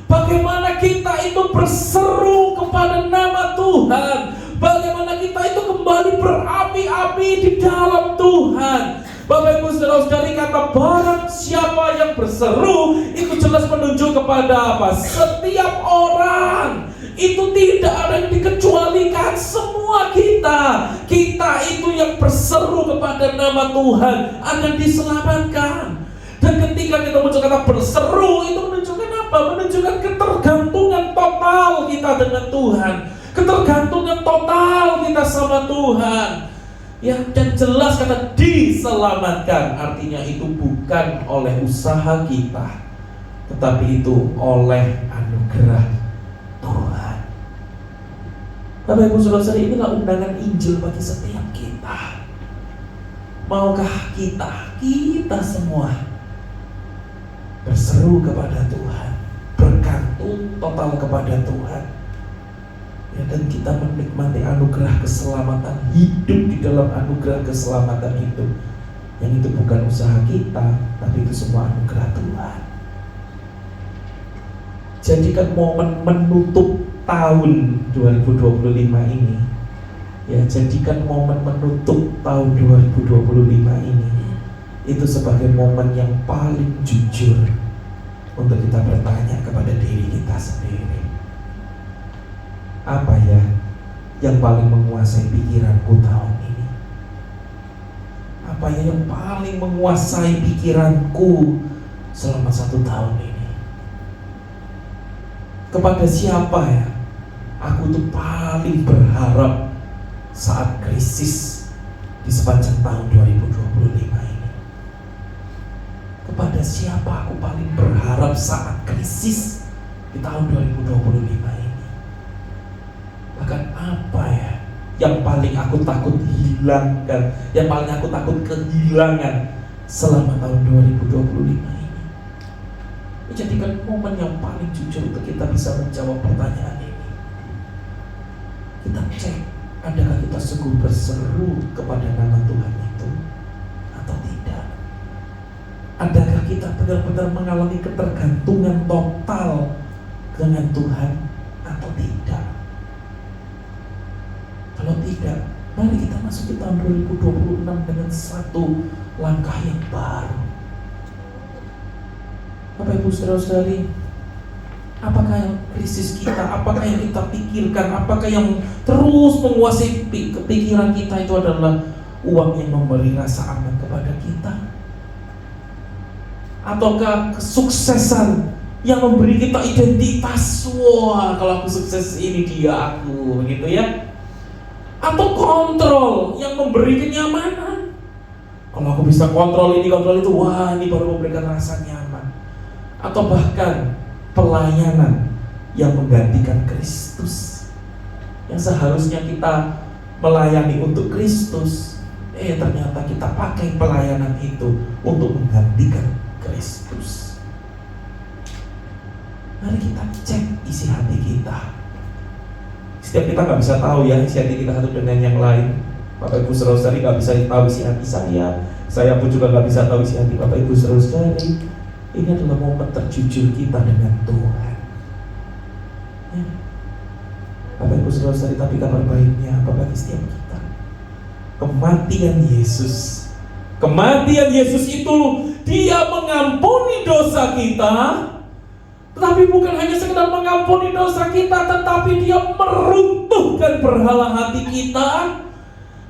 Bagaimana kita itu berseru kepada nama Tuhan, bagaimana kita itu kembali berapi-api di dalam Tuhan. Bapak Ibu Saudara-saudari, kata barang siapa yang berseru itu jelas menunjuk kepada apa? Setiap orang. Itu tidak ada yang dikecualikan, semua kita itu yang berseru kepada nama Tuhan akan diselamatkan. Dan ketika kita muncul kata berseru, itu menunjukkan apa? Menunjukkan ketergantungan total kita dengan Tuhan, ketergantungan total kita sama Tuhan. Ya, dan jelas kata diselamatkan, artinya itu bukan oleh usaha kita, tetapi itu oleh anugerah Tuhan. Bapak Ibu Saudara-saudari, inilah undangan Injil bagi setiap kita. Maukah kita semua berseru kepada Tuhan, bergantung total kepada Tuhan, ya, dan kita menikmati anugerah keselamatan, hidup di dalam anugerah keselamatan itu, yang itu bukan usaha kita, tapi itu semua anugerah Tuhan. Jadikan momen menutup tahun 2025 ini, Ya, jadikan momen menutup tahun 2025 ini itu sebagai momen yang paling jujur untuk kita bertanya kepada diri kita sendiri. Apa ya yang paling menguasai pikiranku tahun ini? Apa ya yang paling menguasai pikiranku selama 1 tahun ini? Kepada siapa ya aku tuh paling berharap saat krisis di sepanjang tahun 2025 ini? Kepada siapa aku paling berharap saat krisis di tahun 2025 ini? Bahkan apa ya yang paling aku takut hilangkan, yang paling aku takut kehilangan selama tahun 2025 ini? Jadikan momen yang paling jujur untuk kita bisa menjawab pertanyaan ini. Kita cek, adakah kita sungguh berseru kepada nama Tuhan itu atau tidak? Adakah kita benar-benar mengalami ketergantungan total dengan Tuhan atau tidak? Kalau tidak, mari kita masuk ke tahun 2026 dengan satu langkah yang baru. Bapak Ibu Saudara-saudari, apakah yang krisis kita, apakah yang kita pikirkan, apakah yang terus menguasai pikiran kita itu adalah uang yang memberi rasa aman kepada kita? Ataukah kesuksesan yang memberi kita identitas? Wah, kalau aku sukses ini dia aku, begitu ya? Atau kontrol yang memberi kenyamanan? Kalau aku bisa kontrol ini, kontrol itu, wah ini baru memberikan rasa nyaman. Atau bahkan pelayanan yang menggantikan Kristus, yang seharusnya kita melayani untuk Kristus, ternyata kita pakai pelayanan itu untuk menggantikan Kristus. Mari kita cek isi hati kita. Setiap kita nggak bisa tahu ya isi hati kita satu dengan yang lain. Bapak Ibu Saudara-saudari nggak bisa tahu isi hati saya pun juga nggak bisa tahu isi hati Bapak Ibu Saudara-saudari. Ini adalah momen terjujur kita dengan Tuhan. Ya. Bapak Ibu Saudara-saudari, tapi kabar baiknya apa bagi setiap kita? Kematian Yesus itu Dia mengampuni dosa kita. Tetapi bukan hanya sekedar mengampuni dosa kita, tetapi Dia meruntuhkan berhala hati kita.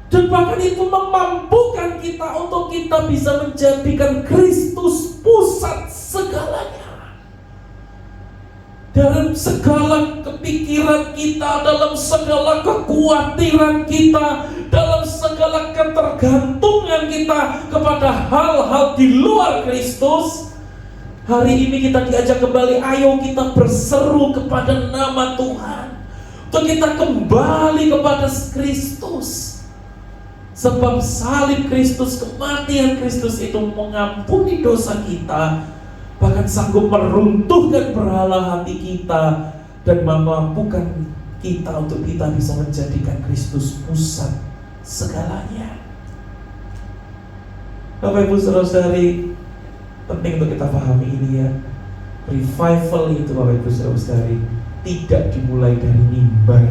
Dan bahkan itu memampukan kita untuk kita bisa menjadikan Kristus pusat segalanya. Dalam segala kepikiran kita, dalam segala kekhawatiran kita, dalam segala ketergantungan kita kepada hal-hal di luar Kristus, hari ini kita diajak kembali, ayo kita berseru kepada nama Tuhan, untuk kita kembali kepada Kristus. Sebab salib Kristus, kematian Kristus itu mengampuni dosa kita, bahkan sanggup meruntuhkan berhala hati kita, dan memampukan kita untuk kita bisa menjadikan Kristus pusat segalanya. Bapak Ibu Saudara-saudari, penting untuk kita pahami ini ya. Revival itu Bapak Ibu Saudara-saudari tidak dimulai dari mimbar,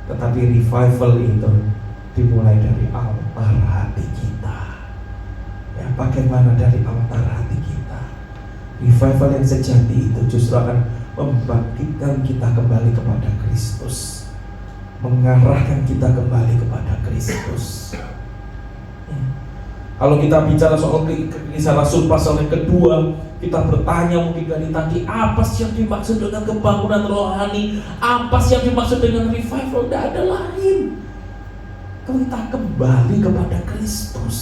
tetapi revival itu dimulai dari altar hati kita. Ya, bagaimana dari altar hati kita? Revival yang sejati itu justru akan membangkitkan kita kembali kepada Kristus, mengarahkan kita kembali kepada Kristus. Ya. Kalau kita bicara soal Kisah Rasul pasal yang kedua, kita bertanya mungkin dari tadi, apa sih yang dimaksud dengan kebangunan rohani? Apa sih yang dimaksud dengan revival? Tidak ada lain. Kalau kita kembali kepada Kristus,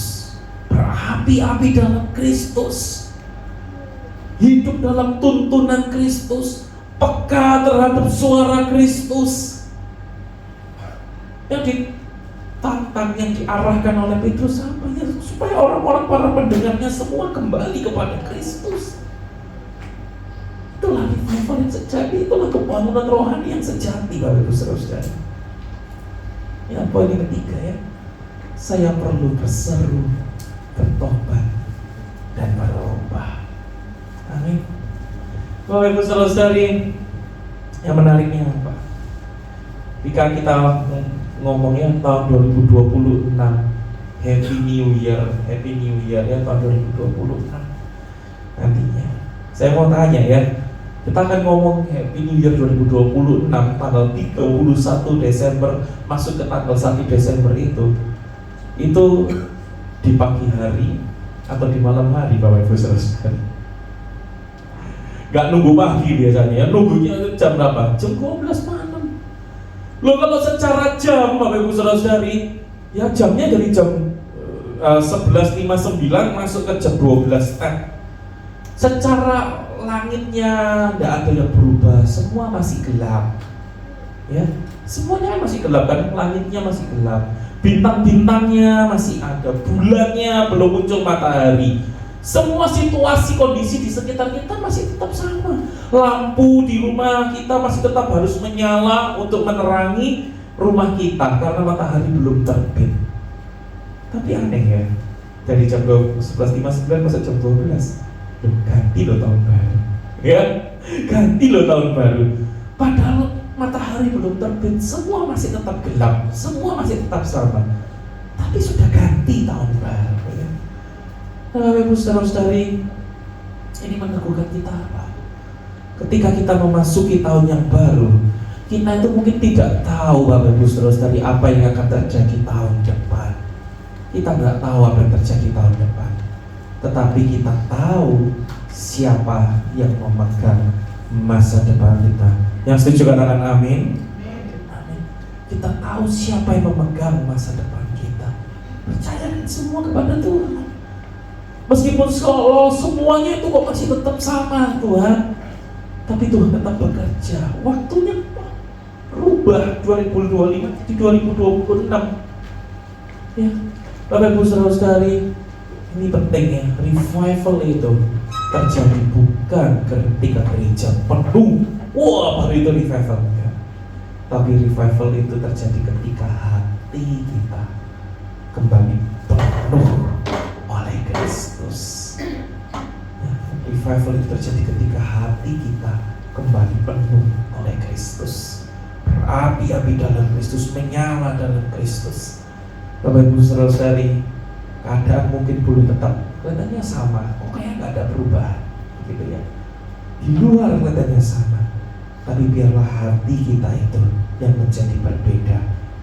berapi-api dalam Kristus, hidup dalam tuntunan Kristus, peka terhadap suara Kristus, yang ditantang, yang diarahkan oleh Petrus apa ya? Supaya orang-orang, para pendengarnya semua kembali kepada Kristus. Itulah revival yang sejati, itulah kebangunan rohani yang sejati, Bapak Ibu Saudara-saudari. Ya, poin yang ketiga ya, saya perlu berseru, bertobat, dan berubah. Amin. Bapak Ibu Saudara-saudari, yang menariknya apa? Ketika kita ngomongnya tahun 2026, Happy New Year ya tahun 2026 nantinya. Saya mau tanya ya, kita akan ngomong Happy New Year 2026 tanggal 31 Desember masuk ke tanggal 1 Desember itu di pagi hari atau di malam hari Bapak Ibu Saudara? Gak nunggu pagi biasanya ya, nunggunya jam berapa? Jam 12 malam. Loh kalau secara jam Bapak Ibu Saudara-saudari, ya jamnya dari jam 11.59 masuk ke jam 12 teh. Secara langitnya tidak ada yang berubah, semua masih gelap. Ya, semuanya masih gelap kan, langitnya masih gelap. Bintang-bintangnya masih ada, bulannya belum muncul matahari. Semua situasi kondisi di sekitar kita masih tetap sama. Lampu di rumah kita masih tetap harus menyala untuk menerangi rumah kita karena matahari belum terbit. Tapi aneh ya, dari jam 11.59 masuk jam 12. Loh, ganti loh tahun baru. Ya, ganti loh tahun baru. Padahal matahari belum terbit, semua masih tetap gelap, semua masih tetap sama. Tapi sudah ganti tahun baru ya. Nah, Ibu saudara-saudari, ini meneguhkan kita apa? Ketika kita memasuki tahun yang baru, kita itu mungkin tidak tahu Bapak Ibu saudara-saudari apa yang akan terjadi tahun depan. Kita nggak tahu apa yang terjadi tahun depan, tetapi kita tahu siapa yang memegang masa depan kita. Yang setuju katakan amin. Amin. Kita tahu siapa yang memegang masa depan kita. Percayakan semua kepada Tuhan. Meskipun kalau semuanya itu kok masih tetap sama Tuhan, tapi Tuhan tetap bekerja. Waktunya berubah 2025 di 2026. Ya, Bapak Ibu saudara-saudari, ini penting ya. Revival itu terjadi bukan ketika gereja penuh. Wah, baru itu revival ya. Tapi revival itu terjadi ketika hati kita kembali penuh oleh Kristus. Ya, revival itu terjadi ketika hati kita kembali penuh oleh Kristus. Berapi-api dalam Kristus, menyala dalam Kristus. Bapak Ibu saudara-saudari, keadaan mungkin boleh tetap kelihatannya sama, kok kayak nggak ada perubahan, gitu ya. Di luar kelihatannya sama, tapi biarlah hati kita itu yang menjadi berbeda,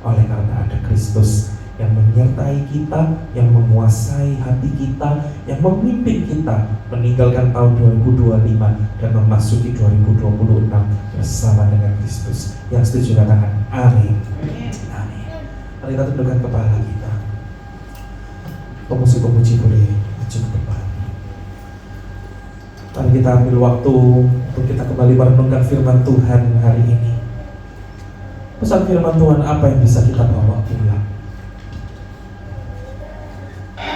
oleh karena ada Kristus yang menyertai kita, yang menguasai hati kita, yang memimpin kita meninggalkan tahun 2025 dan memasuki 2026 bersama dengan Kristus. Yang setuju katakan amin. Amin. Mari kita tundukkan kepala kita. Pemuji-pemuji boleh maju ke depan. Mari kita ambil waktu untuk kita kembali merenungkan firman Tuhan hari ini. Pesan firman Tuhan apa yang bisa kita bawa pulang?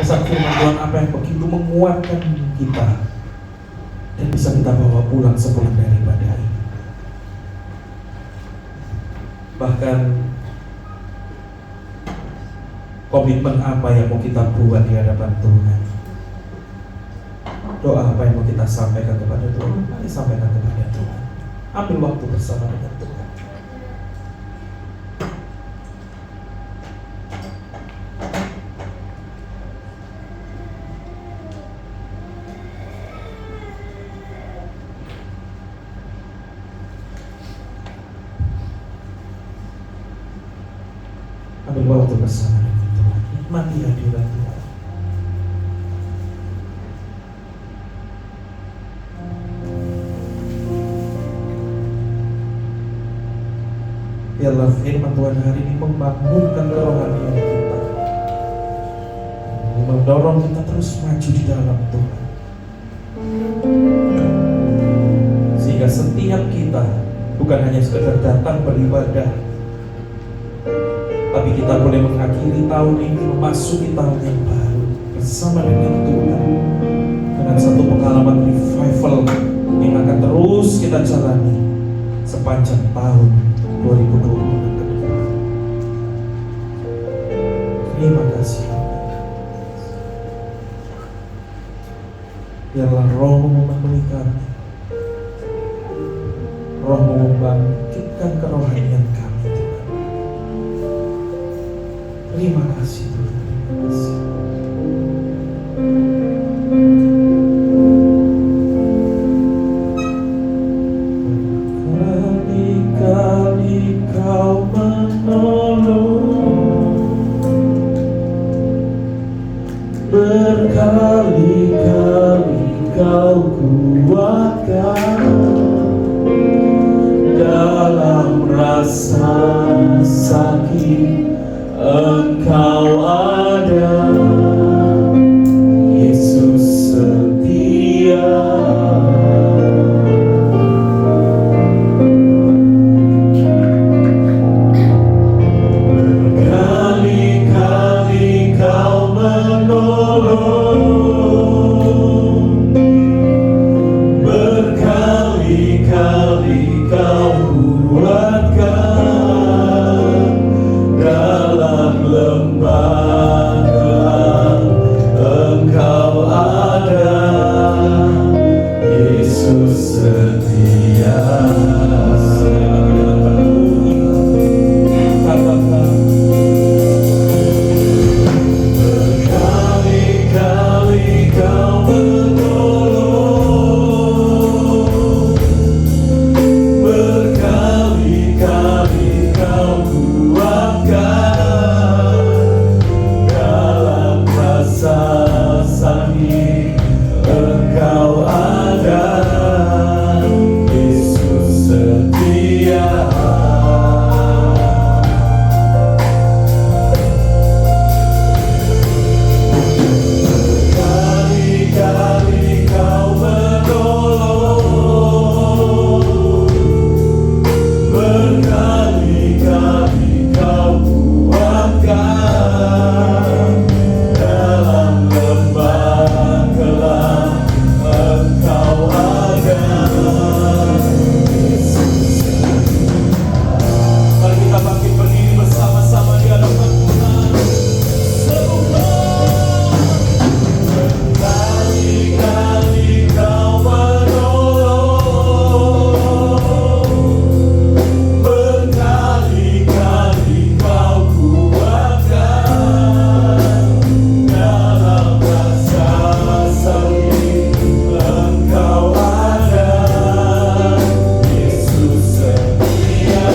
Pesan firman Tuhan apa yang begitu menguatkan kita dan bisa kita bawa pulang sepulang dari ibadah ini? Bahkan komitmen apa yang mau kita buat di hadapan Tuhan? Doa apa yang mau kita sampaikan kepada Tuhan? Mari sampaikan kepada Tuhan. Ambil waktu bersama dengan Tuhan. Ambil waktu bersama dengan Tuhan. Nikmati hadirat Tuhan. Biarlah firman Tuhan hari ini membangunkan kerohanian kita, mendorong kita terus maju di dalam Tuhan, sehingga setiap kita bukan hanya sekedar datang beribadah, tapi kita boleh mengakhiri tahun ini, memasuki tahun yang baru bersama dengan Tuhan, dengan satu pengalaman revival yang akan terus kita jalani sepanjang tahun 2020 ke depan. Terima kasih. Biarlah Roh-Mu memenuhi kami, Roh-Mu membangkitkan kerohanian kami Tuhan. Terima kasih Tuhan. Terima kasih. Berkali-kali Kau menolong, berkali-kali Kau kuatkan, dalam rasa sakit Engkau ada. Yesus setia. Berkali-kali Kau menolong, berkali-kali Kau kuatkan, dalam lembah gelap Engkau ada. Yesus setia. Berkali-kali Kau menolong, berkali-kali Kau kuatkan, dalam rasa sakit Engkau ada. Yesus setia. Berkali-kali Kau menolong, berkali-kali Kau kuatkan, dalam lembah gelap Engkau ada. Mari kita bangkit berdiri bersama-sama di hadapan Tuhan. Berkali-kali Kau menolong, berkali-kali Kau kuatkan, dalam rasa sakit Engkau ada. Yesus setia.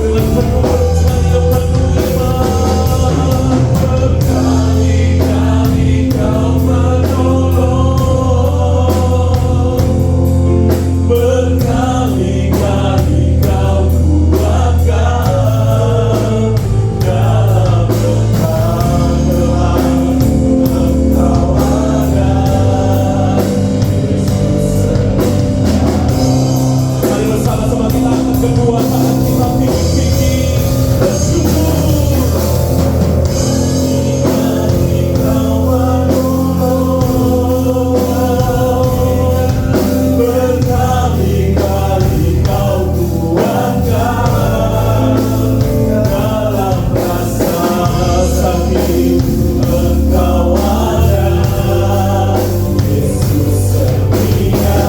Dengan penuh percaya, penuh iman, berkali-kali Kau menolong, berkali-kali Kau kuatkan, dalam lembah gelap Engkau ada. Yesus setia. Mari bersama-sama kita angkat kedua tangan kita tinggi-tinggi bersyukur. Berkali-kali Kau menolong, berkali-kali Kau kuatkan, dalam rasa sakit Engkau ada. Yesus setia.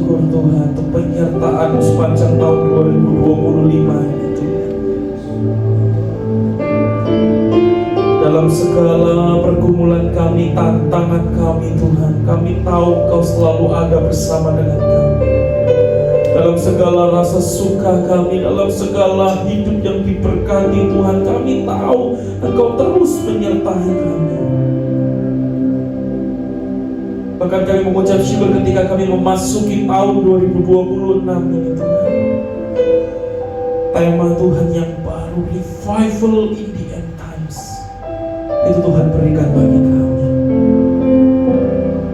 syukur Tuhan untuk penyertaan sepanjang tahun 2025 ini Tuhan. Dalam segala pergumulan kami, tantangan kami Tuhan, kami tahu Engkau selalu ada bersama dengan kami. Dalam segala rasa suka kami, dalam segala hidup yang diberkati Tuhan, kami tahu Engkau terus menyertai kami. Bahkan kami mengucap syukur ketika kami memasuki tahun 2026 ini Tuhan. Tema Tuhan yang baru, Revival in the End Times, itu Tuhan berikan bagi kami.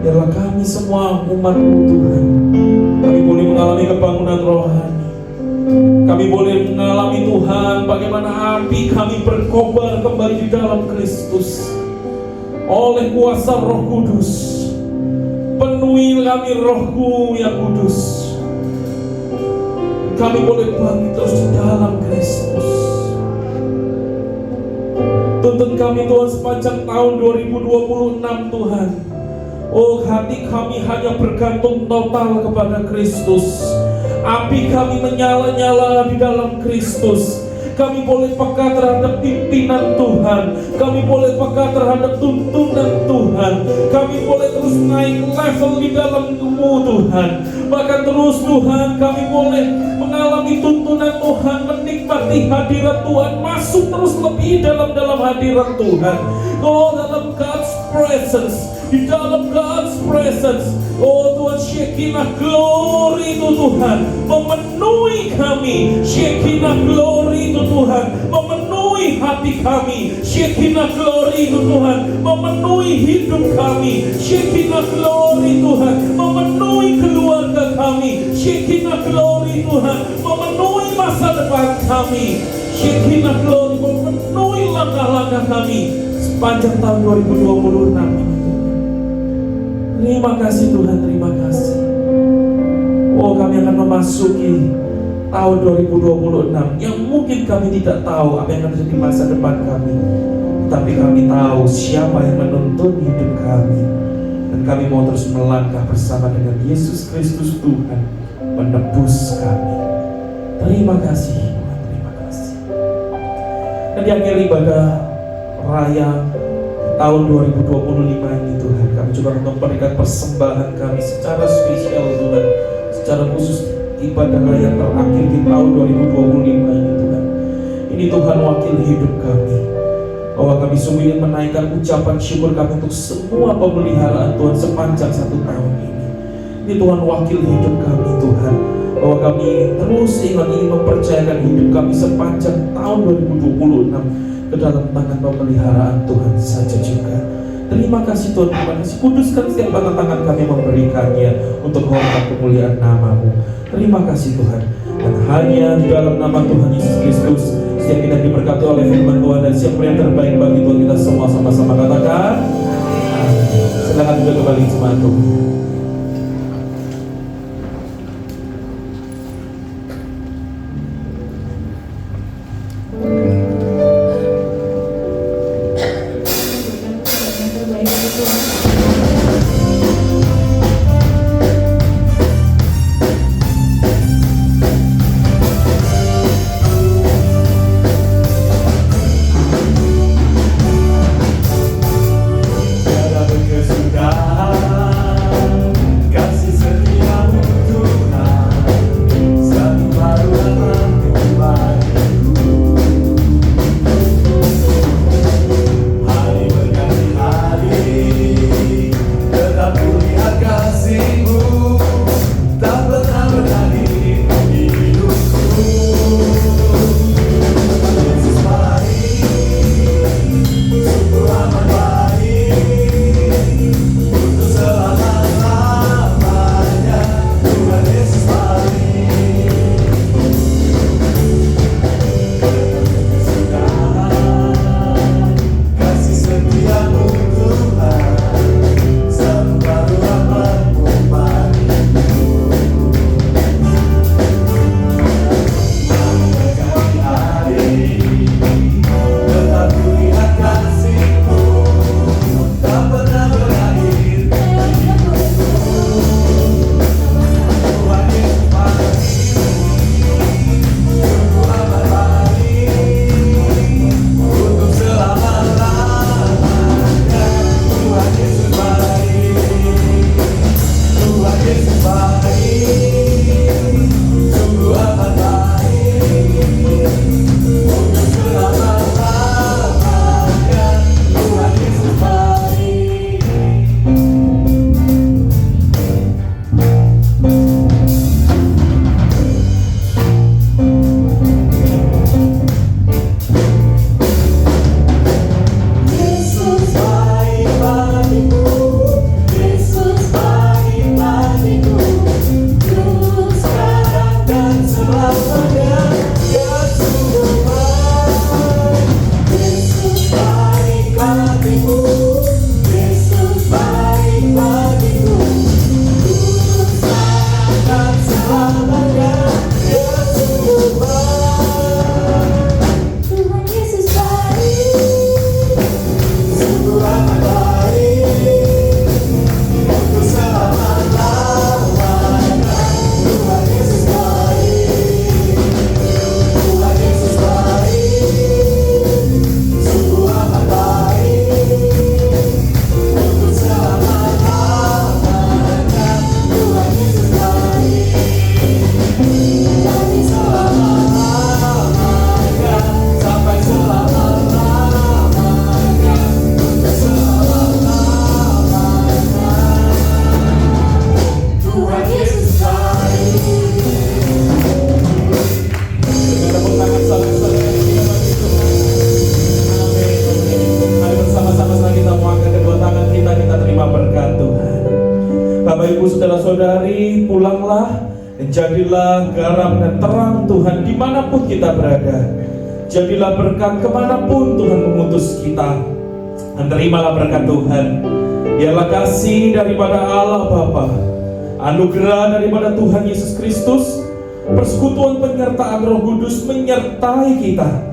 Biarlah kami semua umat-Mu Tuhan, kami boleh mengalami kebangunan rohani. Kami boleh mengalami Tuhan bagaimana api kami berkobar kembali di dalam Kristus oleh kuasa Roh Kudus. Penuhi kami Roh-Mu yang kudus. Kami boleh bangkit terus di dalam Kristus. Tuntun kami Tuhan sepanjang tahun 2026 Tuhan. Oh, hati kami hanya bergantung total kepada Kristus. Api kami menyala-nyala di dalam Kristus. Kami boleh peka terhadap pimpinan Tuhan. Kami boleh peka terhadap tuntunan Tuhan. Kami boleh terus naik level di dalam-Mu Tuhan. Bahkan terus Tuhan kami boleh mengalami tuntunan Tuhan, menikmati hadirat Tuhan, masuk terus lebih dalam hadirat Tuhan. Oh, dalam God's presence, di dalam God's presence. Oh Tuhan, Shekinah glory itu Tuhan memenuhi kami. Shekinah glory itu Tuhan memenuhi hati kami. Shekinah glory itu Tuhan memenuhi hidup kami. Shekinah glory Tuhan memenuhi keluarga kami. Shekinah glory Tuhan memenuhi masa depan kami. Shekinah glory memenuhi langkah-langkah kami sepanjang tahun 2026 ini. Terima kasih Tuhan, terima kasih. Oh, kami akan memasuki tahun 2026 yang mungkin kami tidak tahu apa yang akan terjadi di masa depan kami. Tapi kami tahu siapa yang menuntun hidup kami. Dan kami mau terus melangkah bersama dengan Yesus Kristus Tuhan, penebus kami. Terima kasih Tuhan, terima kasih. Dan di akhir ibadah raya tahun 2025 ini Tuhan, kami juga memberikan persembahan kami secara spesial Tuhan, secara khusus ibadah raya terakhir di tahun 2025 ini Tuhan. Ini Tuhan wakil hidup kami, bahwa kami sungguh ingin menaikkan ucapan syukur kami untuk semua pemeliharaan Tuhan sepanjang 1 tahun ini. Ini Tuhan wakil hidup kami Tuhan, bahwa kami terus ingin mempercayakan hidup kami sepanjang tahun 2026 ke dalam tangan pemeliharaan Tuhan saja juga. Terima kasih Tuhan, terima kasih. Kuduskan setiap tangan kami memberikannya untuk hormat kemuliaan nama-Mu. Terima kasih Tuhan. Dan hanya di dalam nama Tuhan Yesus Kristus setiap kita diberkati oleh firman Tuhan, dan siapa yang terbaik bagi Tuhan kita semua sama-sama katakan amin. Silakan juga kembali jemaat Tuhan. Tiada kesudahan Dan jadilah garam dan terang Tuhan dimanapun kita berada. Jadilah berkat kemanapun Tuhan mengutus kita. Dan terimalah berkat Tuhan. Biarlah kasih daripada Allah Bapa, anugerah daripada Tuhan Yesus Kristus, persekutuan penyertaan Roh Kudus menyertai kita.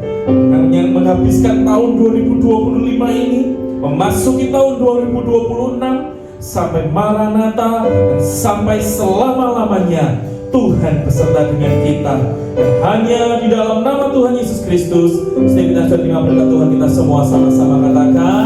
Yang menghabiskan tahun 2025 ini, memasuki tahun 2026, sampai Maranatha dan sampai selama-lamanya Tuhan beserta dengan kita. Dan hanya di dalam nama Tuhan Yesus Kristus, sehingga kita sudah terima berkat Tuhan, kita semua sama-sama katakan